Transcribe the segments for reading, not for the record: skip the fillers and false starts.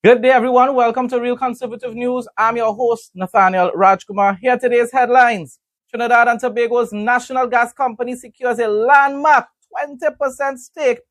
Good day, everyone. Welcome to Real Conservative News. I'm your host, Nathaniel Rajkumar. Here are today's headlines. Trinidad and Tobago's national gas company secures a landmark 20% stake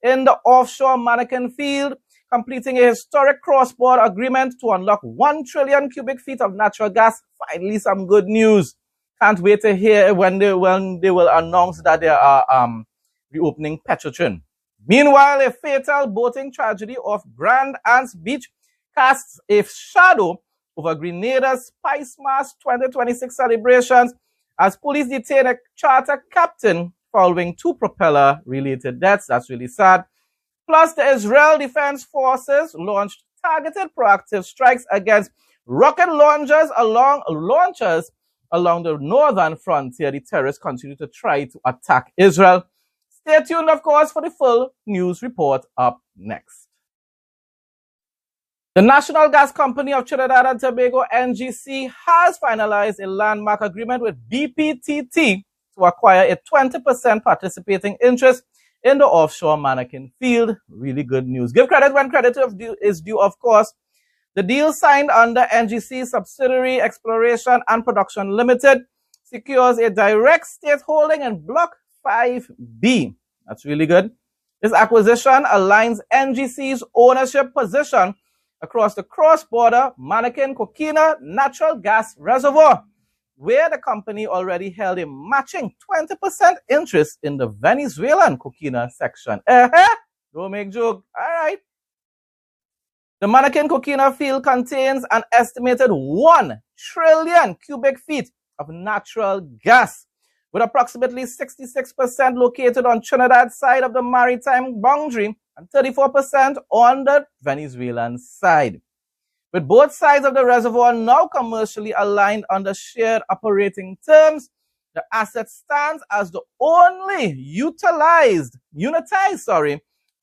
in the offshore Manakin field, completing a historic cross-border agreement to unlock 1 trillion cubic feet of natural gas. Finally, some good news. Can't wait to hear when they will announce that they are reopening Petrotrin. Meanwhile, a fatal boating tragedy off Grand Anse Beach casts a shadow over Grenada's Spice Mass 2026 celebrations as police detain a charter captain following 2 propeller-related deaths. That's really sad. Plus, the Israel Defense Forces launched targeted proactive strikes against rocket launchers along the northern frontier. The terrorists continue to try to attack Israel. Stay tuned, of course, for the full news report up next. The National Gas Company of Trinidad and Tobago, NGC, has finalized a landmark agreement with BPTT to acquire a 20% participating interest in the offshore Manakin field. Really good news. Give credit when credit is due, of course. The deal signed under NGC subsidiary Exploration and Production Limited secures a direct state holding in Block 5B. That's really good. This acquisition aligns NGC's ownership position across the cross-border Manakin-Coquina natural gas reservoir, where the company already held a matching 20% interest in the Venezuelan Coquina section. Don't make joke. All right. The Manakin-Coquina field contains an estimated 1 trillion cubic feet of natural gas, with approximately 66% located on Trinidad's side of the maritime boundary and 34% on the Venezuelan side. With both sides of the reservoir now commercially aligned under shared operating terms, the asset stands as the only unitized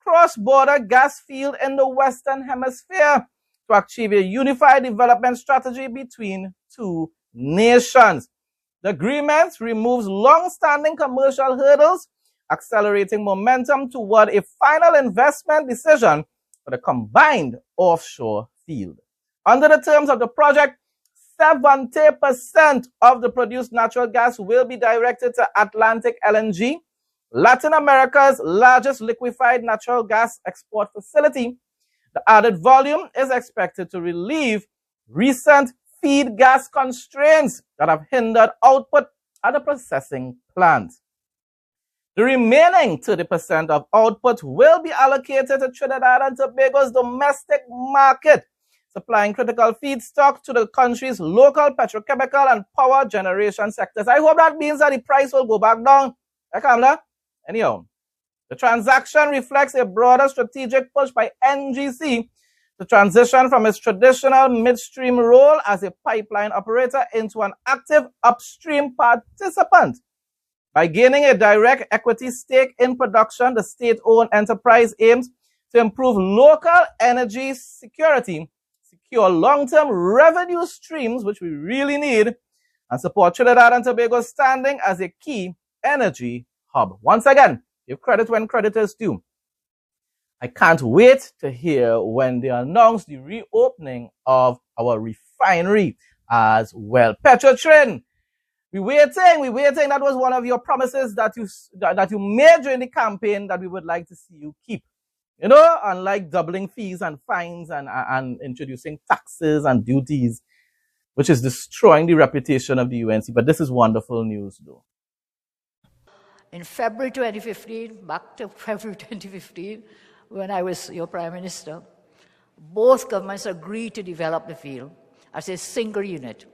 cross-border gas field in the Western Hemisphere to achieve a unified development strategy between 2 nations. The agreement removes long-standing commercial hurdles, accelerating momentum toward a final investment decision for the combined offshore field. Under the terms of the project, 70% of the produced natural gas will be directed to Atlantic LNG, Latin America's largest liquefied natural gas export facility. The added volume is expected to relieve recent feed gas constraints that have hindered output at the processing plant. The remaining 30% of output will be allocated to Trinidad and Tobago's domestic market, supplying critical feedstock to the country's local petrochemical and power generation sectors. I hope that means that the price will go back down. Anyhow, the transaction reflects a broader strategic push by NGC to transition from its traditional midstream role as a pipeline operator into an active upstream participant. By gaining a direct equity stake in production, the state-owned enterprise aims to improve local energy security, secure long-term revenue streams, which we really need, and support Trinidad and Tobago's standing as a key energy hub. Once again, give credit when credit is due. I can't wait to hear when they announce the reopening of our refinery as well. Petrotrin, we're waiting. That was one of your promises that you made during the campaign that we would like to see you keep. You know, unlike doubling fees and fines and introducing taxes and duties, which is destroying the reputation of the UNC. But this is wonderful news, though. In February 2015, back to February 2015, when I was your Prime Minister, both governments agreed to develop the field as a single unit,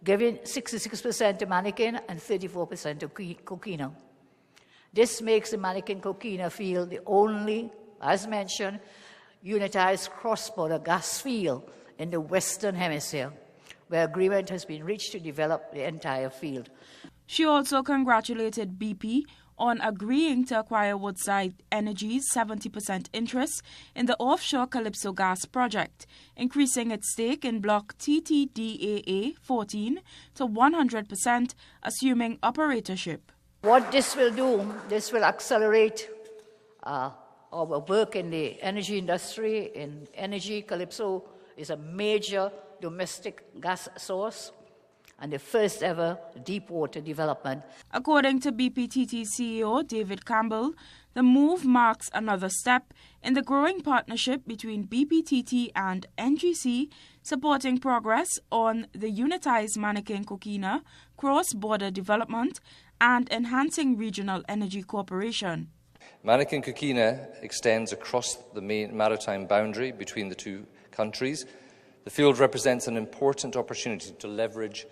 giving 66% to Manakin and 34% to Coquina. This makes the Manakin-Coquina field the only, as mentioned, unitized cross-border gas field in the Western Hemisphere, where agreement has been reached to develop the entire field. She also congratulated BP on agreeing to acquire Woodside Energy's 70% interest in the offshore Calypso gas project, increasing its stake in Block TTDAA 14 to 100%, assuming operatorship. What this will do, this will accelerate our work in the energy industry, in energy. Calypso is a major domestic gas source and the first ever deep water development. According to BPTT CEO David Campbell, the move marks another step in the growing partnership between BPTT and NGC, supporting progress on the unitized Manakin-Kokina cross-border development and enhancing regional energy cooperation. Manakin-Kokina extends across the main maritime boundary between the two countries. The field represents an important opportunity to leverage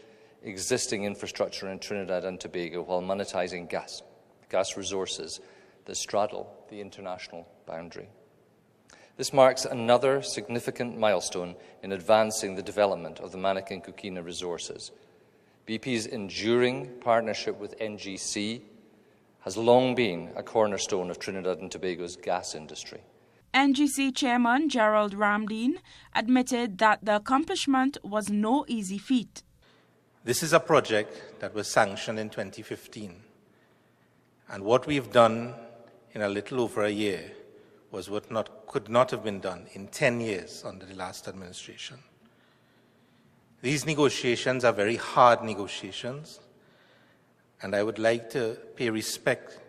existing infrastructure in Trinidad and Tobago while monetizing gas resources that straddle the international boundary. This marks another significant milestone in advancing the development of the Manakin-Kokina resources. BP's enduring partnership with NGC has long been a cornerstone of Trinidad and Tobago's gas industry. NGC Chairman Gerald Ramdeen admitted that the accomplishment was no easy feat. This is a project that was sanctioned in 2015, and what we've done in a little over a year was what could not have been done in 10 years under the last administration. These negotiations are very hard negotiations, and I would like to pay respect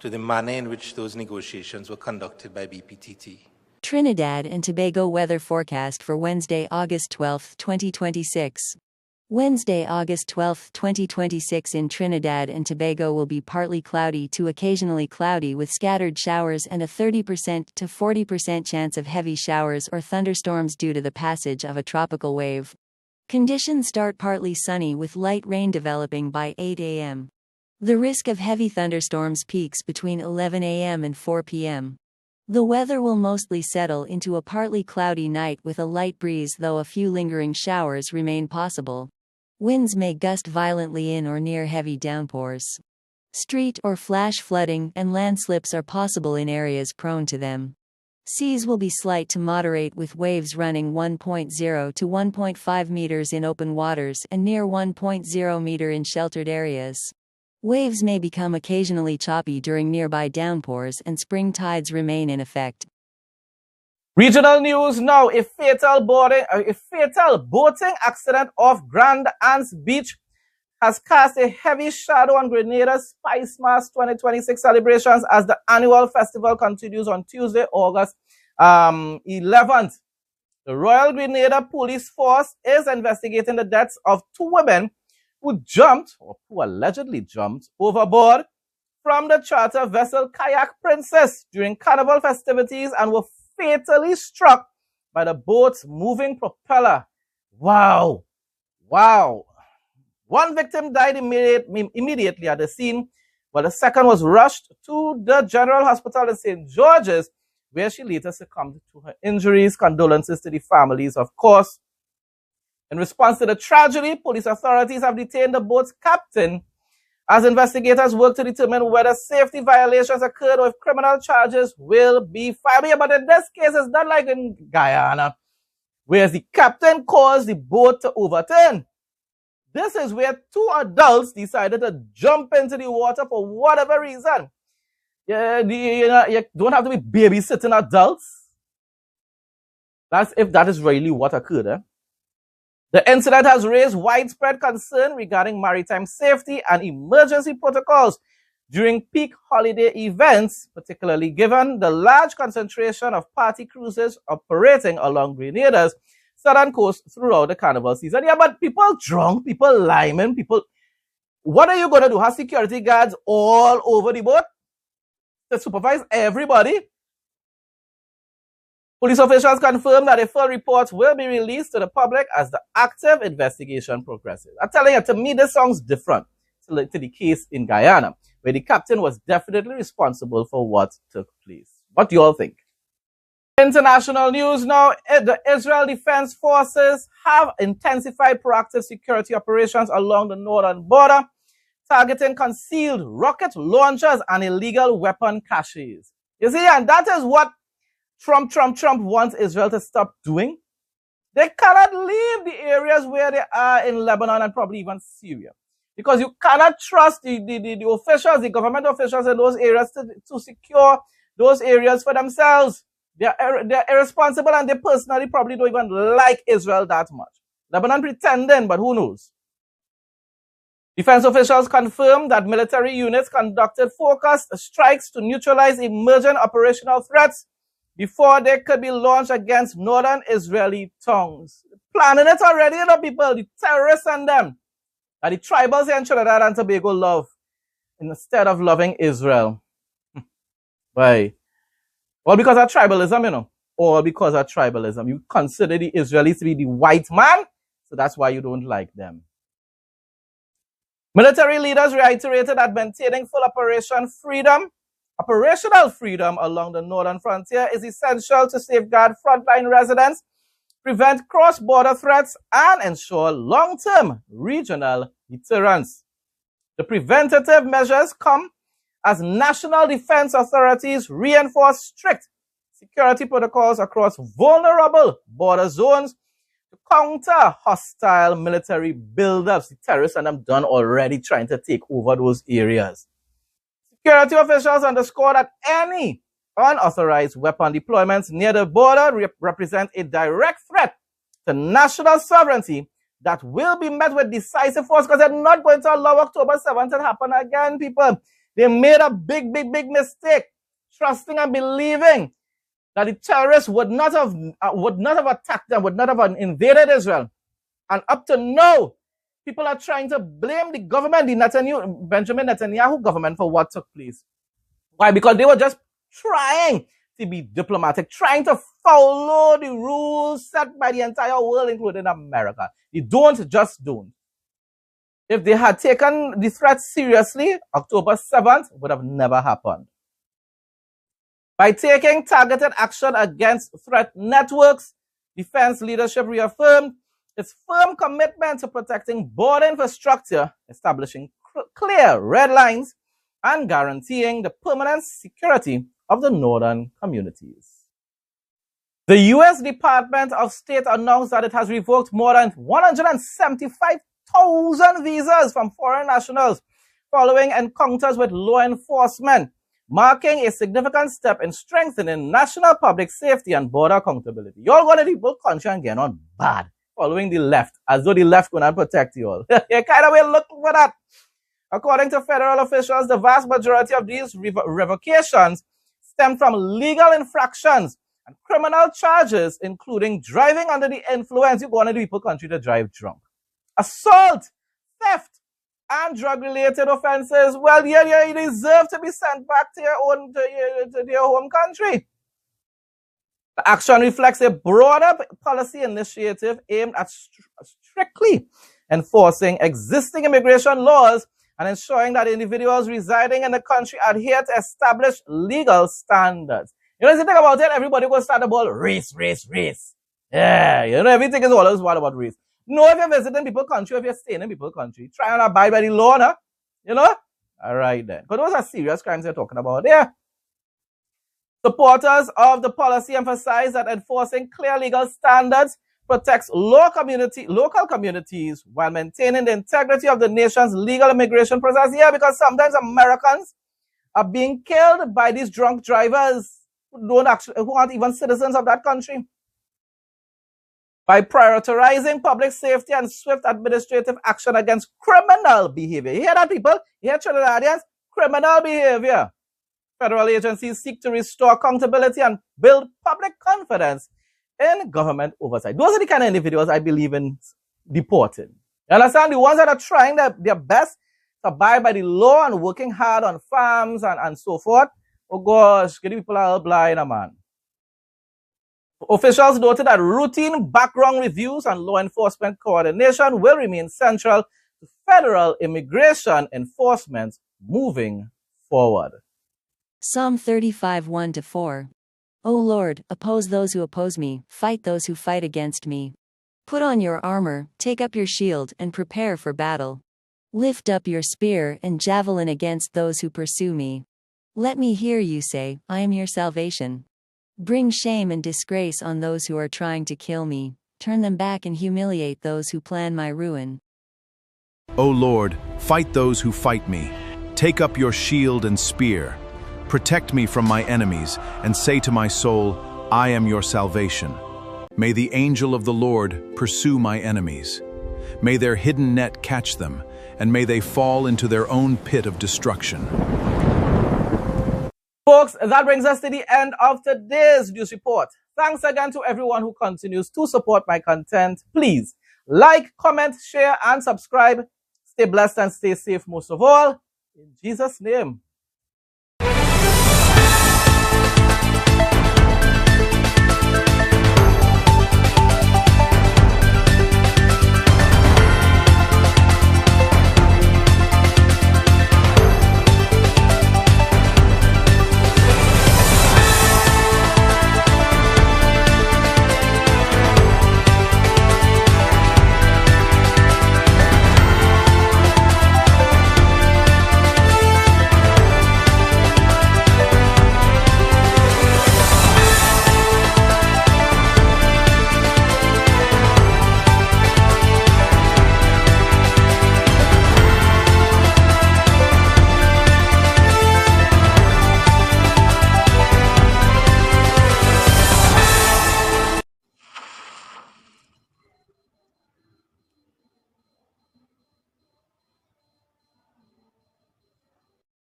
to the manner in which those negotiations were conducted by BPTT. Trinidad and Tobago weather forecast for Wednesday, August 12, 2026. Wednesday, August 12, 2026 in Trinidad and Tobago will be partly cloudy to occasionally cloudy with scattered showers and a 30% to 40% chance of heavy showers or thunderstorms due to the passage of a tropical wave. Conditions start partly sunny with light rain developing by 8 a.m. The risk of heavy thunderstorms peaks between 11 a.m. and 4 p.m. The weather will mostly settle into a partly cloudy night with a light breeze, though a few lingering showers remain possible. Winds may gust violently in or near heavy downpours. Street or flash flooding and landslips are possible in areas prone to them. Seas will be slight to moderate with waves running 1.0 to 1.5 meters in open waters and near 1.0 meter in sheltered areas. Waves may become occasionally choppy during nearby downpours and spring tides remain in effect. Regional news now. A fatal boating accident off Grand Anse Beach has cast a heavy shadow on Grenada's Spice Mass 2026 celebrations as the annual festival continues on Tuesday, August 11th. The Royal Grenada Police Force is investigating the deaths of two women who allegedly jumped overboard from the charter vessel Kayak Princess during Carnival festivities and were fatally struck by the boat's moving propeller. Wow. One victim died immediately at the scene, while the second was rushed to the General Hospital in St. George's, where she later succumbed to her injuries. Condolences to the families, of course. In response to the tragedy, police authorities have detained the boat's captain as investigators work to determine whether safety violations occurred or if criminal charges will be filed. But in this case, it's not like in Guyana, where the captain caused the boat to overturn. This is where two adults decided to jump into the water for whatever reason. You don't have to be babysitting adults. That's if that is really what occurred. The incident has raised widespread concern regarding maritime safety and emergency protocols during peak holiday events, particularly given the large concentration of party cruises operating along Grenada's southern coast throughout the carnival season. Yeah, but people drunk, people liming, what are you going to do? Have security guards all over the boat to supervise everybody? Police officials confirmed that a full report will be released to the public as the active investigation progresses. I'm telling you, to me, this sounds different to the case in Guyana, where the captain was definitely responsible for what took place. What do you all think? International news now. The Israel Defense Forces have intensified proactive security operations along the northern border, targeting concealed rocket launchers and illegal weapon caches. You see, and that is what Trump wants Israel to stop doing. They cannot leave the areas where they are in Lebanon and probably even Syria, because you cannot trust the officials, the government officials in those areas to secure those areas for themselves. They're irresponsible, and they personally probably don't even like Israel that much. Lebanon pretending, but who knows? Defense officials confirmed that military units conducted focused strikes to neutralize emerging operational threats before they could be launched against northern Israeli towns. Planning it already, people, the terrorists and them. And the tribals in Trinidad and Tobago love instead of loving Israel. Why? All because of tribalism, All because of tribalism. You consider the Israelis to be the white man, so that's why you don't like them. Military leaders reiterated that maintaining full operational freedom along the northern frontier is essential to safeguard frontline residents, prevent cross-border threats, and ensure long-term regional deterrence. The preventative measures come as national defense authorities reinforce strict security protocols across vulnerable border zones to counter hostile military buildups. The terrorists and them done already trying to take over those areas. Security officials underscore that any unauthorized weapon deployments near the border represent a direct threat to national sovereignty that will be met with decisive force, because they're not going to allow October 7th to happen again, people. They made a big mistake, trusting and believing that the terrorists would not have attacked them, would not have invaded Israel. And up to now, people are trying to blame the government, the Benjamin Netanyahu government, for what took place. Why? Because they were just trying to be diplomatic, trying to follow the rules set by the entire world, including America. They just don't. If they had taken the threat seriously, October 7th would have never happened. By taking targeted action against threat networks, defense leadership reaffirmed its firm commitment to protecting border infrastructure, establishing clear red lines, and guaranteeing the permanent security of the northern communities. The U.S. Department of State announced that it has revoked more than 175,000 visas from foreign nationals following encounters with law enforcement, marking a significant step in strengthening national public safety and border accountability. Y'all going to the whole country and get on bad, following the left, as though the left going to protect you all. You kind of will look for that. According to federal officials, the vast majority of these revocations stem from legal infractions and criminal charges, including driving under the influence. You go on to the people country to drive drunk, assault, theft, and drug-related offenses. Well, yeah, you deserve to be sent back to your home country. The action reflects a broader policy initiative aimed at strictly enforcing existing immigration laws and ensuring that individuals residing in the country adhere to established legal standards. You know, the thing about it, everybody goes start about race. Yeah, everything is always about race. No, if you're visiting people's country, if you're staying in people's country, try and abide by the law, no? All right then. Because those are serious crimes they're talking about there. Supporters of the policy emphasize that enforcing clear legal standards protects local communities while maintaining the integrity of the nation's legal immigration process. Yeah, because sometimes Americans are being killed by these drunk drivers who aren't even citizens of that country. By prioritizing public safety and swift administrative action against criminal behavior. You hear that, people? You hear Trinidadians? Criminal behavior. Federal agencies seek to restore accountability and build public confidence in government oversight. Those are the kind of individuals I believe in deporting. You understand? The ones that are trying their best to abide by the law and working hard on farms and so forth. Oh gosh, get the people are blind, man. Officials noted that routine background reviews and law enforcement coordination will remain central to federal immigration enforcement moving forward. Psalm 35, 1-4. O Lord, oppose those who oppose me, fight those who fight against me. Put on your armor, take up your shield, and prepare for battle. Lift up your spear and javelin against those who pursue me. Let me hear you say, I am your salvation. Bring shame and disgrace on those who are trying to kill me. Turn them back and humiliate those who plan my ruin. O Lord, fight those who fight me. Take up your shield and spear. Protect me from my enemies, and say to my soul, I am your salvation. May the angel of the Lord pursue my enemies. May their hidden net catch them, and may they fall into their own pit of destruction. Folks, that brings us to the end of today's news report. Thanks again to everyone who continues to support my content. Please like, comment, share, and subscribe. Stay blessed and stay safe most of all. In Jesus' name.